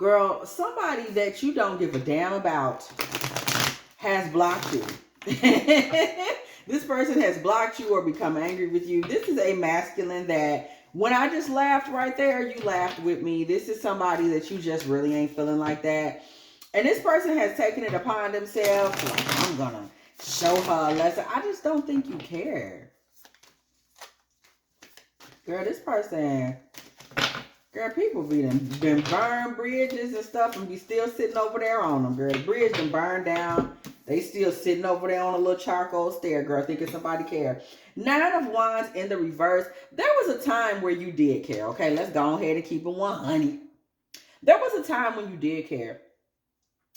Girl, somebody that you don't give a damn about has blocked you. This person has blocked you or become angry with you. This is a masculine that when I just laughed right there, you laughed with me. This is somebody that you just really ain't feeling like that. And this person has taken it upon themselves. Like, I'm going to show her a lesson. I just don't think you care. Girl, this person... Girl, people been burned bridges and stuff and be still sitting over there on them, girl. The bridge been burned down. They still sitting over there on a little charcoal stair, girl, thinking somebody care. 9 of Wands in the reverse. There was a time where you did care, okay? Let's go ahead and keep it 100. There was a time when you did care.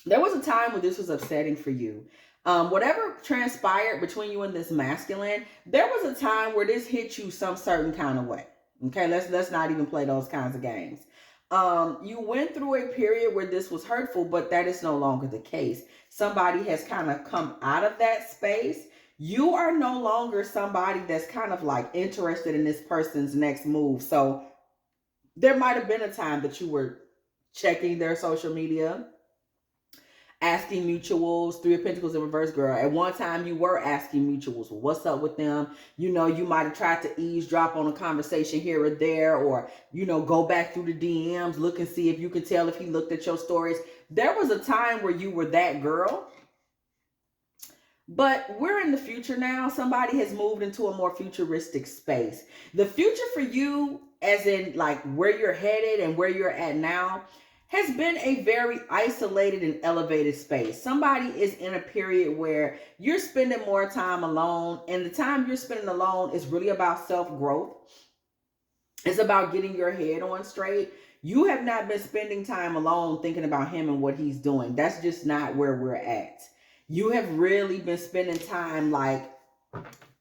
There was a time when this was upsetting for you. Whatever transpired between you and this masculine, there was a time where this hit you some certain kind of way. Okay, let's not even play those kinds of games. You went through a period where this was hurtful, but that is no longer the case. Somebody has kind of come out of that space. You are no longer somebody that's kind of like interested in this person's next move. So there might have been a time that you were checking their social media, asking mutuals. 3 of Pentacles in reverse, girl. At one time, you were asking mutuals, what's up with them? You know, you might have tried to eavesdrop on a conversation here or there, or, you know, go back through the DMs, look and see if you can tell if he looked at your stories. There was a time where you were that girl. But we're in the future now. Somebody has moved into a more futuristic space. The future for you, as in like where you're headed and where you're at now, has been a very isolated and elevated space. Somebody is in a period where you're spending more time alone, and the time you're spending alone is really about self-growth. It's about getting your head on straight. You have not been spending time alone thinking about him and what he's doing. That's just not where we're at. You have really been spending time like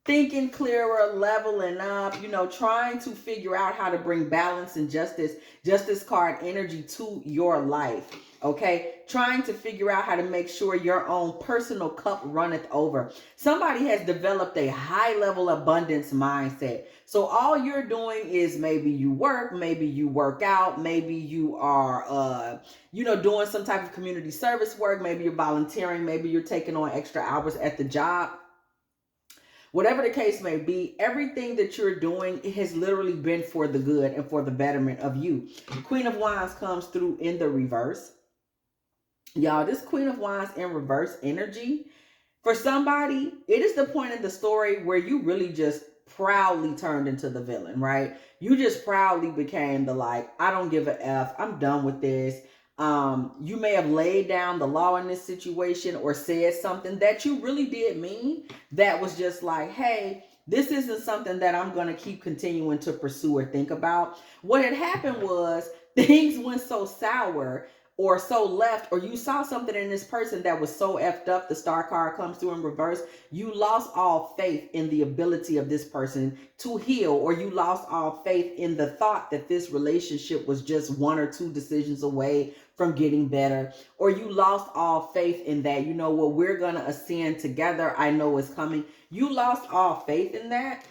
thinking clearer, leveling up, you know, trying to figure out how to bring balance and justice card energy to your life, okay? Trying to figure out how to make sure your own personal cup runneth over. Somebody has developed a high level abundance mindset. So all you're doing is maybe you work, maybe you work out, maybe you are, you know, doing some type of community service work, maybe you're volunteering, maybe you're taking on extra hours at the job. Whatever the case may be, everything that you're doing has literally been for the good and for the betterment of you. Queen of Wands comes through in the reverse. Y'all, this Queen of Wands in reverse energy, for somebody, it is the point in the story where you really just proudly turned into the villain, right? You just proudly became the like, I don't give a F, I'm done with this. You may have laid down the law in this situation or said something that you really did mean that was just like, hey, this isn't something that I'm going to keep continuing to pursue or think about. What had happened was things went so sour or so left, or you saw something in this person that was so effed up, the star card comes through in reverse, you lost all faith in the ability of this person to heal, or you lost all faith in the thought that this relationship was just 1 or 2 decisions away from getting better, or you lost all faith in that, you know what, we're going to ascend together, I know it's coming. You lost all faith in that.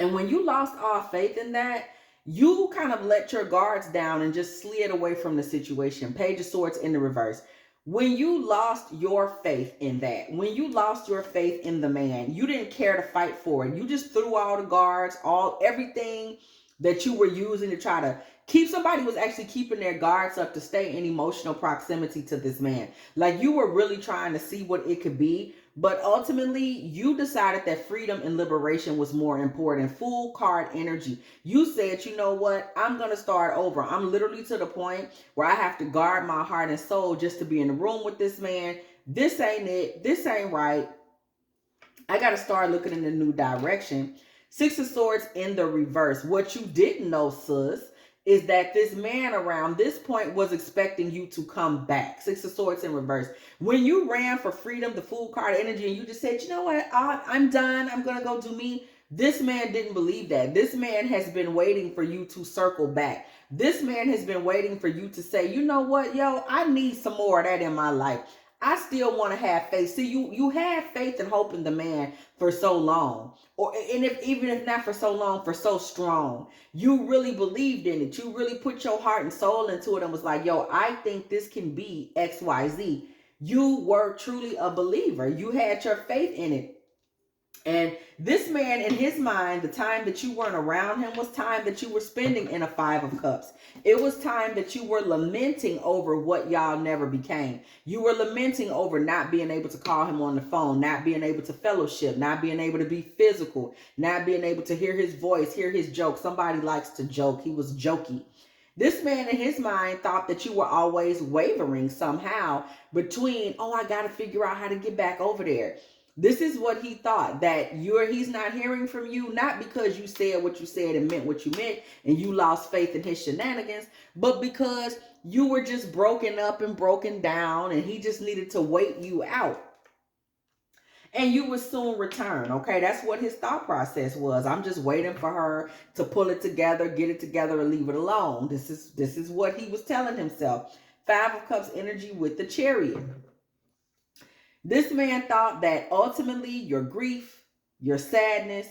And when you lost all faith in that, you kind of let your guards down and just slid away from the situation. Page of Swords in the reverse. When you lost your faith in that, when you lost your faith in the man, you didn't care to fight for it. You just threw all the guards, everything that you were using to try to keep, somebody was actually keeping their guards up to stay in emotional proximity to this man. Like you were really trying to see what it could be. But ultimately, you decided that freedom and liberation was more important. Full card energy. You said, you know what? I'm going to start over. I'm literally to the point where I have to guard my heart and soul just to be in the room with this man. This ain't it. This ain't right. I got to start looking in a new direction. 6 of Swords in the reverse. What you didn't know, sis, is that this man around this point was expecting you to come back. 6 of Swords in reverse. When you ran for freedom, the Fool card energy, and you just said, you know what, I'm done. I'm going to go do me. This man didn't believe that. This man has been waiting for you to circle back. This man has been waiting for you to say, you know what, yo, I need some more of that in my life. I still want to have faith. See, you had faith and hope in the man for so long, and if even if not for so long, for so strong. You really believed in it. You really put your heart and soul into it and was like, yo, I think this can be XYZ. You were truly a believer. You had your faith in it. And this man, in his mind, the time that you weren't around him was time that you were spending in a Five of Cups. It was time that you were lamenting over what y'all never became. You were lamenting over not being able to call him on the phone, not being able to fellowship, not being able to be physical, not being able to hear his voice, hear his joke. Somebody likes to joke. He was jokey. This man in his mind thought that you were always wavering somehow between, oh, I got to figure out how to get back over there. This is what he thought, that he's not hearing from you, not because you said what you said and meant what you meant and you lost faith in his shenanigans, but because you were just broken up and broken down and he just needed to wait you out. And you would soon return, okay? That's what his thought process was. I'm just waiting for her to pull it together, get it together, and leave it alone. This is what he was telling himself. Five of Cups energy with the Chariot. This man thought that ultimately your grief, your sadness,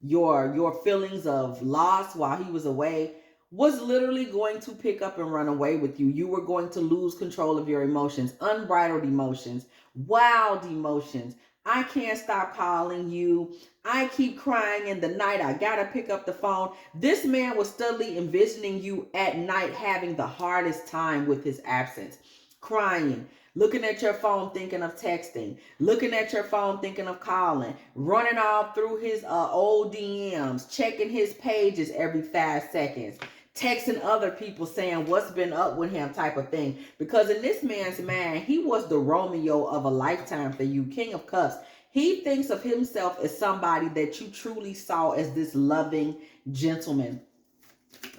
your feelings of loss while he was away was literally going to pick up and run away with you. You were going to lose control of your emotions, unbridled emotions, wild emotions. I can't stop calling you. I keep crying in the night. I gotta pick up the phone. This man was steadily envisioning you at night having the hardest time with his absence, crying, looking at your phone thinking of texting, looking at your phone thinking of calling, running all through his old DMs, checking his pages every 5 seconds, texting other people saying what's been up with him type of thing. Because in this man's mind, he was the Romeo of a lifetime for you, King of Cups. He thinks of himself as somebody that you truly saw as this loving gentleman.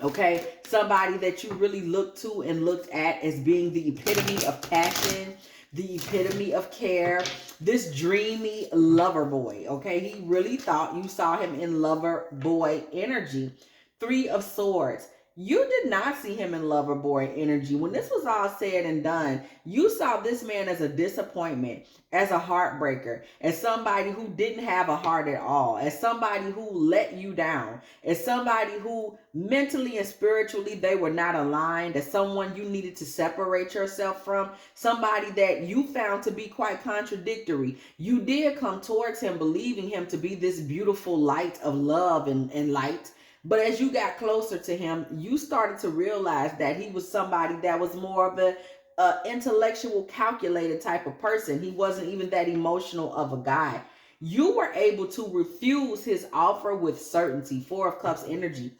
Okay, somebody that you really looked to and looked at as being the epitome of passion, the epitome of care, this dreamy lover boy. Okay, he really thought you saw him in lover boy energy. Three of Swords. You did not see him in lover boy energy. When this was all said and done, you saw this man as a disappointment, as a heartbreaker, as somebody who didn't have a heart at all, as somebody who let you down, as somebody who mentally and spiritually they were not aligned, as someone you needed to separate yourself from, somebody that you found to be quite contradictory. You did come towards him believing him to be this beautiful light of love and light. But as you got closer to him, you started to realize that he was somebody that was more of a intellectual, calculated type of person. He wasn't even that emotional of a guy. You were able to refuse his offer with certainty. Four of Cups energy.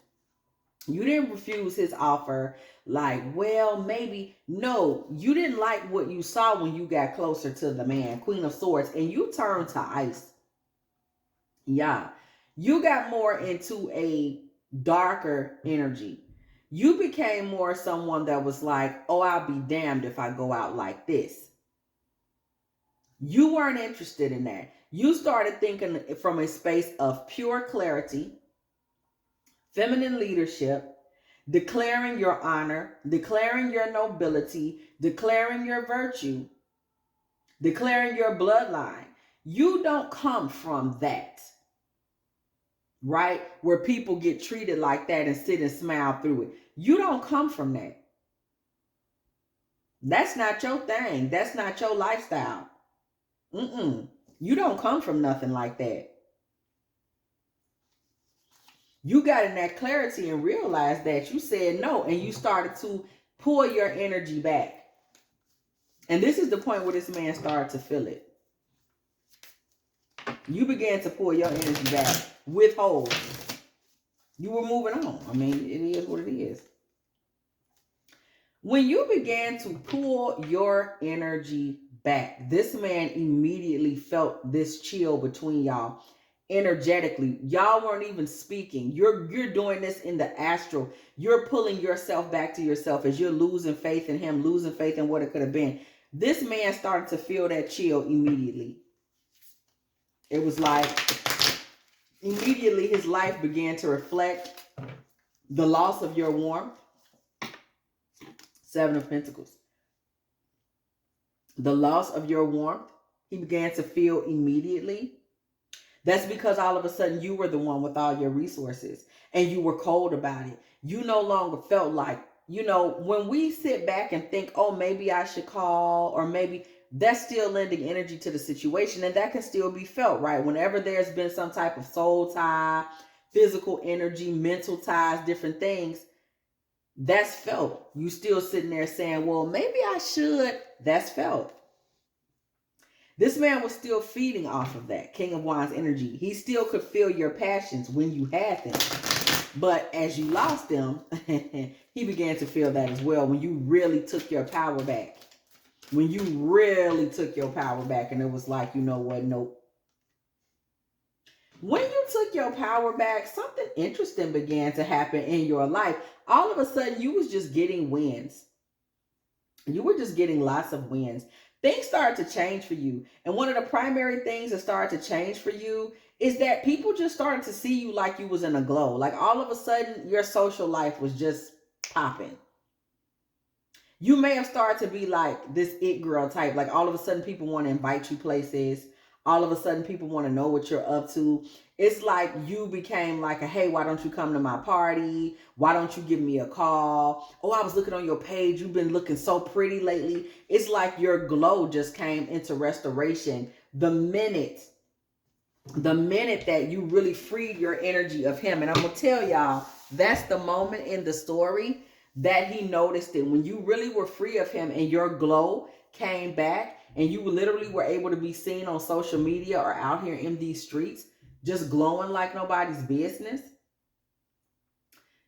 You didn't refuse his offer like, well, maybe. No, you didn't like what you saw when you got closer to the man. Queen of Swords. And you turned to ice. Yeah. You got more into a darker energy. You became more someone that was like, oh, I'll be damned if I go out like this. You weren't interested in that. You started thinking from a space of pure clarity, feminine leadership, declaring your honor, declaring your nobility, declaring your virtue, declaring your bloodline. You don't come from that. Right? Where people get treated like that and sit and smile through it. You don't come from that. That's not your thing. That's not your lifestyle. You don't come from nothing like that. You got in that clarity and realized that you said no, and you started to pull your energy back. And this is the point where this man started to feel it. You began to pull your energy back, withhold. You were moving on. I mean, it is what it is. When you began to pull your energy back, this man immediately felt this chill between y'all energetically. Y'all weren't even speaking. You're doing this in the astral. You're pulling yourself back to yourself as you're losing faith in him, losing faith in what it could have been. This man started to feel that chill immediately. It was like immediately his life began to reflect the loss of your warmth. Seven of Pentacles. The loss of your warmth, he began to feel immediately. That's because all of a sudden you were the one with all your resources and you were cold about it. You no longer felt like, when we sit back and think, oh, maybe I should call, or maybe that's still lending energy to the situation, and that can still be felt, right? Whenever there's been some type of soul tie, physical energy, mental ties, different things, that's felt. You still sitting there saying, well, maybe I should. That's felt. This man was still feeding off of that King of Wands energy. He still could feel your passions when you had them. But as you lost them, he began to feel that as well when you really took your power back. When you really took your power back and it was like, you know what, nope. When you took your power back, something interesting began to happen in your life. All of a sudden, you was just getting wins. You were just getting lots of wins. Things started to change for you. And one of the primary things that started to change for you is that people just started to see you like you was in a glow. Like all of a sudden, your social life was just popping. You may have started to be like this it girl type. Like all of a sudden people want to invite you places. All of a sudden people want to know what you're up to. It's like you became like a, hey, why don't you come to my party? Why don't you give me a call? Oh, I was looking on your page. You've been looking so pretty lately. It's like your glow just came into restoration the minute that you really freed your energy of him. And I'm going to tell y'all, that's the moment in the story that he noticed it. When you really were free of him and your glow came back and you literally were able to be seen on social media or out here in these streets just glowing like nobody's business.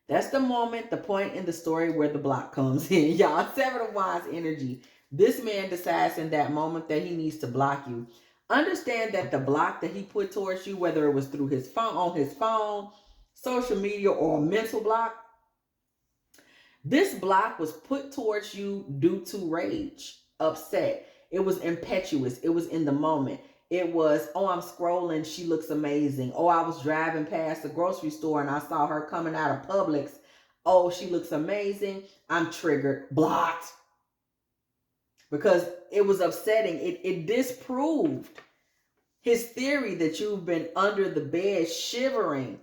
That's the moment, the point in the story where the block comes in. Y'all, Seven of Wands energy. This man decides in that moment that he needs to block you. Understand that the block that he put towards you, whether it was through his phone, on his phone, social media, or a mental block, this block was put towards you due to rage, upset. It was impetuous. It was in the moment. It was, oh, I'm scrolling. She looks amazing. Oh, I was driving past the grocery store and I saw her coming out of Publix. Oh, she looks amazing. I'm triggered. Blocked. Because it was upsetting. It disproved his theory that you've been under the bed shivering,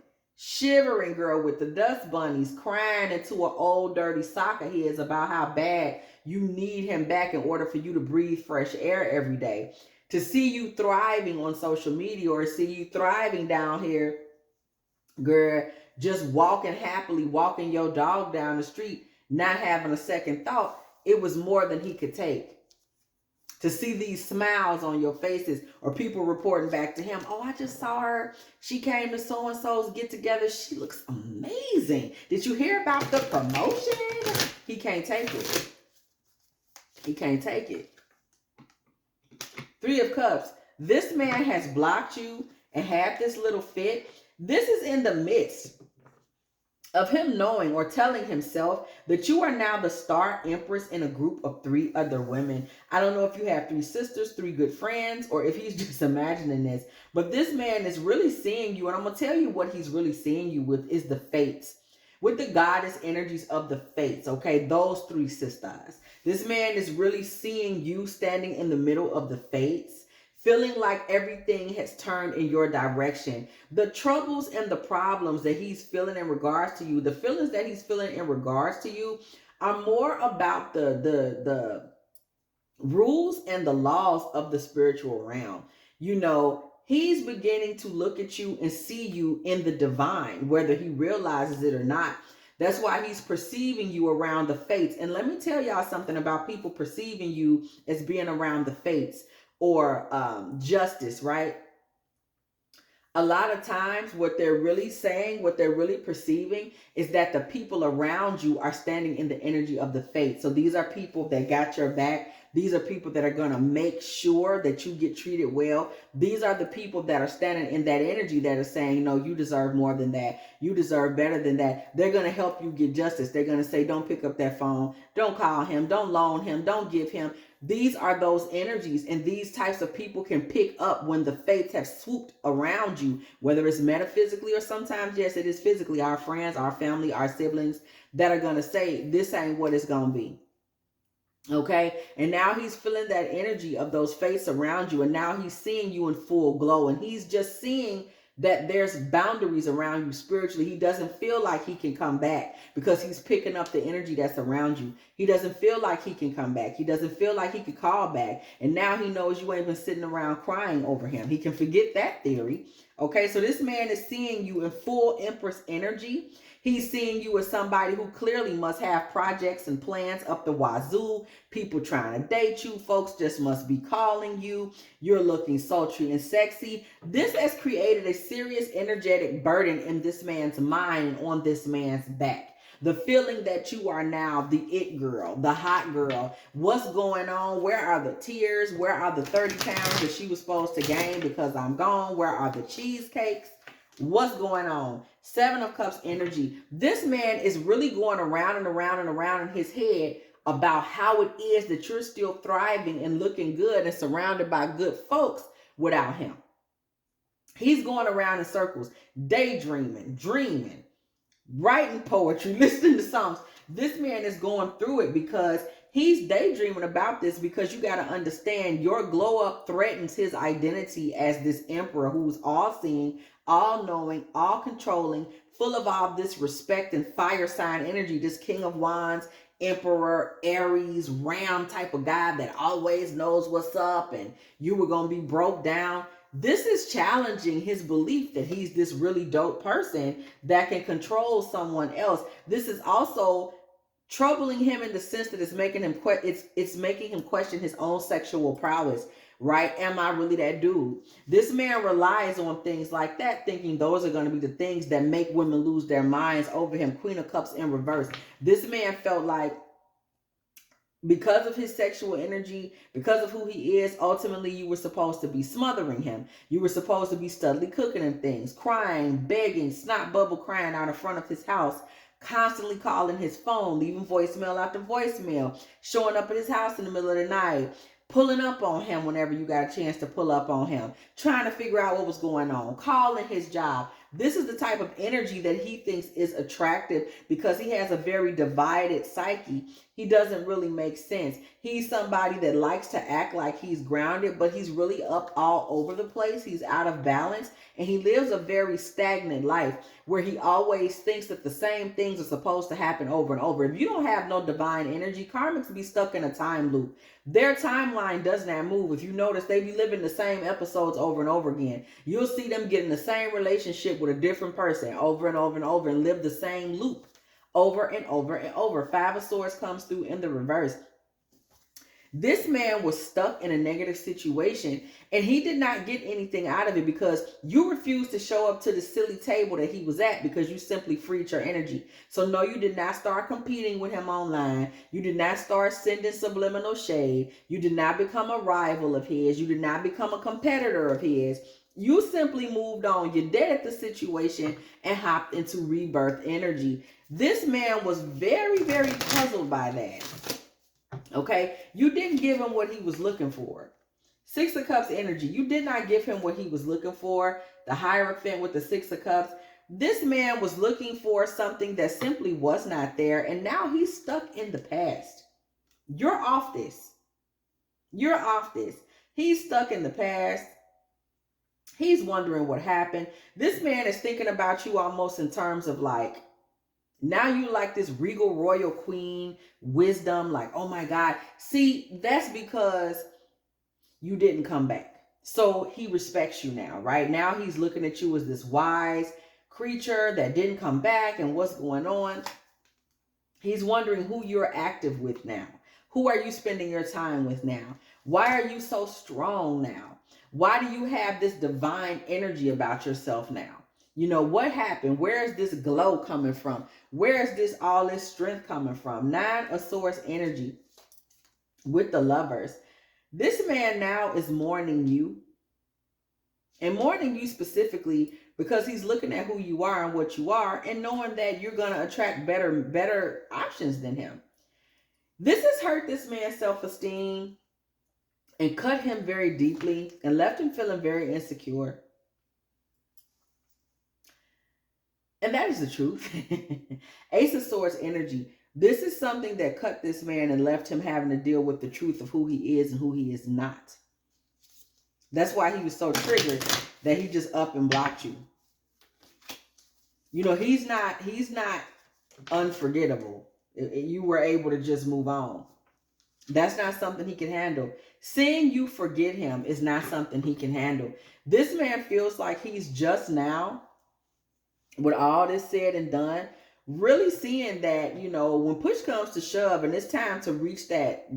girl, with the dust bunnies, crying into an old dirty sock of his about how bad you need him back in order for you to breathe fresh air every day. To see you thriving on social media or see you thriving down here, girl, just walking happily, walking your dog down the street, not having a second thought, it was more than he could take. To see these smiles on your faces or people reporting back to him, oh, I just saw her. She came to so-and-so's get together. She looks amazing. Did you hear about the promotion? He can't take it. He can't take it. Three of Cups. This man has blocked you and had this little fit. This is in the midst of him knowing or telling himself that you are now the star empress in a group of 3 other women. I don't know if you have 3 sisters, 3 good friends, or if he's just imagining this. But this man is really seeing you. And I'm going to tell you what he's really seeing you with is the fates. With the goddess energies of the fates, okay? Those 3 sisters. This man is really seeing you standing in the middle of the fates, feeling like everything has turned in your direction. The troubles and the problems that he's feeling in regards to you, the feelings that he's feeling in regards to you are more about the rules and the laws of the spiritual realm. You know, he's beginning to look at you and see you in the divine, whether he realizes it or not. That's why he's perceiving you around the fates. And let me tell y'all something about people perceiving you as being around the fates or justice, right? A lot of times what they're really saying, what they're really perceiving is that the people around you are standing in the energy of the fates. So these are people that got your back. These are people that are going to make sure that you get treated well. These are the people that are standing in that energy that are saying, no, you deserve more than that. You deserve better than that. They're going to help you get justice. They're going to say, don't pick up that phone. Don't call him. Don't loan him. Don't give him. These are those energies, and these types of people can pick up when the fates have swooped around you, whether it's metaphysically or sometimes, yes, it is physically, our friends, our family, our siblings that are going to say, this ain't what it's going to be. Okay. And now he's feeling that energy of those fates around you. And now he's seeing you in full glow. And he's just seeing that there's boundaries around you spiritually. He doesn't feel like he can come back because he's picking up the energy that's around you. He doesn't feel like he can come back. He doesn't feel like he could call back. And now he knows you ain't been sitting around crying over him. He can forget that theory. Okay. So this man is seeing you in full Empress energy. He's seeing you as somebody who clearly must have projects and plans up the wazoo. People trying to date you. Folks just must be calling you. You're looking sultry and sexy. This has created a serious energetic burden in this man's mind and on this man's back. The feeling that you are now the it girl, the hot girl. What's going on? Where are the tears? Where are the 30 pounds that she was supposed to gain because I'm gone? Where are the cheesecakes? What's going on? Seven of Cups energy. This man is really going around and around and around in his head about how it is that you're still thriving and looking good and surrounded by good folks without him. He's going around in circles, daydreaming, dreaming, writing poetry, listening to songs. This man is going through it because he's daydreaming about this, because you got to understand your glow up threatens his identity as this emperor who's all seeing, all knowing, all controlling, full of all this respect and fire sign energy. This King of Wands, Emperor, Aries, Ram type of guy that always knows what's up and you were going to be broke down. This is challenging his belief that he's this really dope person that can control someone else. This is also troubling him in the sense that it's making him it's making him question his own sexual prowess. Right? Am I really that dude? This man relies on things like that, thinking those are going to be the things that make women lose their minds over him. Queen of Cups in reverse. This man felt like, because of his sexual energy, because of who he is, ultimately you were supposed to be smothering him. You were supposed to be studly cooking and things, crying, begging, snot bubble crying out in front of his house, constantly calling his phone, leaving voicemail after voicemail, showing up at his house in the middle of the night, pulling up on him whenever you got a chance to pull up on him, trying to figure out what was going on, calling his job. This is the type of energy that he thinks is attractive because he has a very divided psyche. He doesn't really make sense. He's somebody that likes to act like he's grounded, but he's really up all over the place. He's out of balance, and he lives a very stagnant life where he always thinks that the same things are supposed to happen over and over. If you don't have no divine energy, karmics be stuck in a time loop. Their timeline does not move. If you notice, they be living the same episodes over and over again. You'll see them get in the same relationship with a different person over and over and over and live the same loop over and over and over. Five of Swords comes through in the reverse. This man was stuck in a negative situation and he did not get anything out of it because you refused to show up to the silly table that he was at because you simply freed your energy. So no, you did not start competing with him online. You did not start sending subliminal shade. You did not become a rival of his. You did not become a competitor of his. You simply moved on. You're dead at the situation and hopped into rebirth energy. This man was very, very puzzled by that. Okay, you didn't give him what he was looking for. Six of Cups energy. You did not give him what he was looking for. The Hierophant with the Six of Cups. This man was looking for something that simply was not there, and now he's stuck in the past. You're off this. You're off this. He's stuck in the past. He's wondering what happened. This man is thinking about you almost in terms of like, now you like this regal royal queen, wisdom, like, oh my God. See, that's because you didn't come back. So he respects you now, right? Now he's looking at you as this wise creature that didn't come back and what's going on. He's wondering who you're active with now. Who are you spending your time with now? Why are you so strong now? Why do you have this divine energy about yourself now? You know, what happened? Where is this glow coming from? Where is this all this strength coming from? Nine of Swords energy with the Lovers. This man now is mourning you. And mourning you specifically because he's looking at who you are and what you are and knowing that you're going to attract better options than him. This has hurt this man's self-esteem and cut him very deeply and left him feeling very insecure. And that is the truth. Ace of Swords energy. This is something that cut this man and left him having to deal with the truth of who he is and who he is not. That's why he was so triggered that he just up and blocked you. You know, he's not unforgettable. You were able to just move on. That's not something he can handle. Seeing you forget him is not something he can handle. This man feels like he's just now, with all this said and done, really seeing that, you know, when push comes to shove and it's time to reach that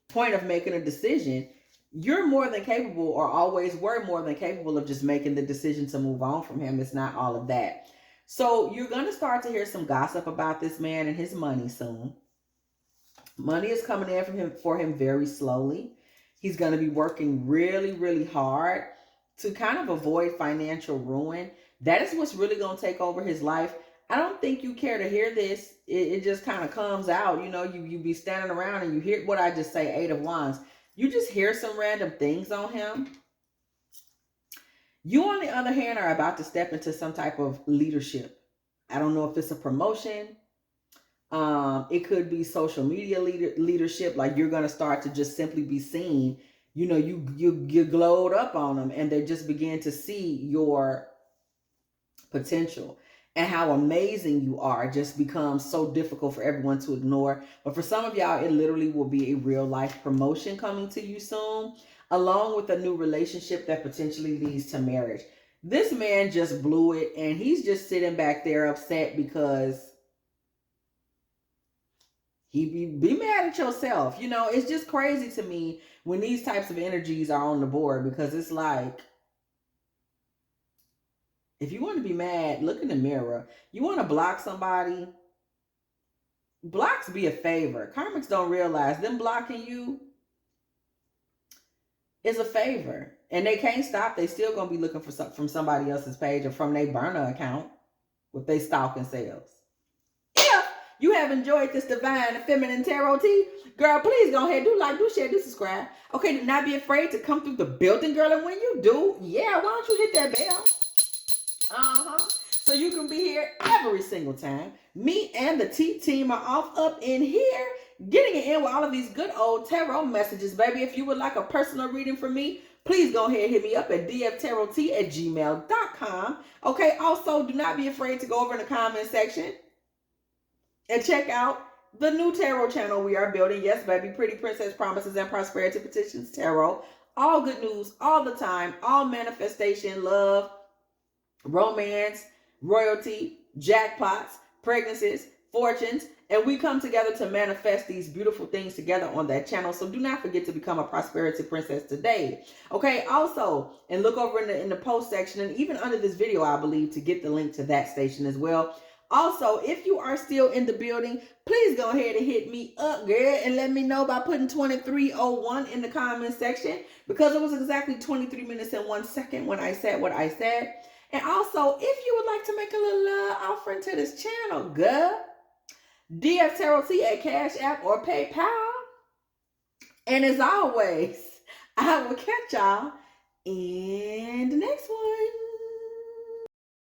point of making a decision, you're more than capable, or always were more than capable, of just making the decision to move on from him. It's not all of that. So you're going to start to hear some gossip about this man and his money soon. Money is coming in for him very slowly. He's going to be working really, really hard to kind of avoid financial ruin. That is what's really going to take over his life. I don't think you care to hear this. It just kind of comes out. You know, you be standing around and you hear what I just say, 8 of Wands. You just hear some random things on him. You, on the other hand, are about to step into some type of leadership. I don't know if it's a promotion. It could be social media leadership. Like, you're going to start to just simply be seen. You know, you glowed up on them and they just begin to see your potential and how amazing you are. Just becomes so difficult for everyone to ignore. But for some of y'all, it literally will be a real life promotion coming to you soon, along with a new relationship that potentially leads to marriage. This man just blew it and he's just sitting back there upset because he be mad at yourself. You know, it's just crazy to me when these types of energies are on the board, because it's like, if you want to be mad, look in the mirror. You want to block somebody, blocks be a favor. Karmics don't realize them blocking you is a favor. And they can't stop. They still going to be looking for something from somebody else's page or from their burner account with they stalking sales. If you have enjoyed this divine and feminine tarot tea, girl, please go ahead, do like, do share, do subscribe. Okay, do not be afraid to come through the building, girl. And when you do, yeah, why don't you hit that bell? So you can be here every single time. Me and the T team are off up in here, getting it in with all of these good old tarot messages, baby. If you would like a personal reading from me, please go ahead and hit me up at dftarottea@gmail.com. Okay, also do not be afraid to go over in the comment section and check out the new tarot channel we are building. Yes, baby, Pretty Princess Promises and Prosperity Petitions Tarot. All good news, all the time, all manifestation, love, romance, royalty, jackpots, pregnancies, fortunes, and we come together to manifest these beautiful things together on that channel. So do not forget to become a prosperity princess today. Okay, also, and look over in the post section and even under this video, I believe, to get the link to that station as well. Also, if you are still in the building, please go ahead and hit me up, girl, and let me know by putting 2301 in the comment section, because it was exactly 23 minutes and 1 second when I said what I said. And also, if you would like to make a little offering to this channel, girl, dftarottea at Cash App or PayPal. And as always, I will catch y'all in the next one.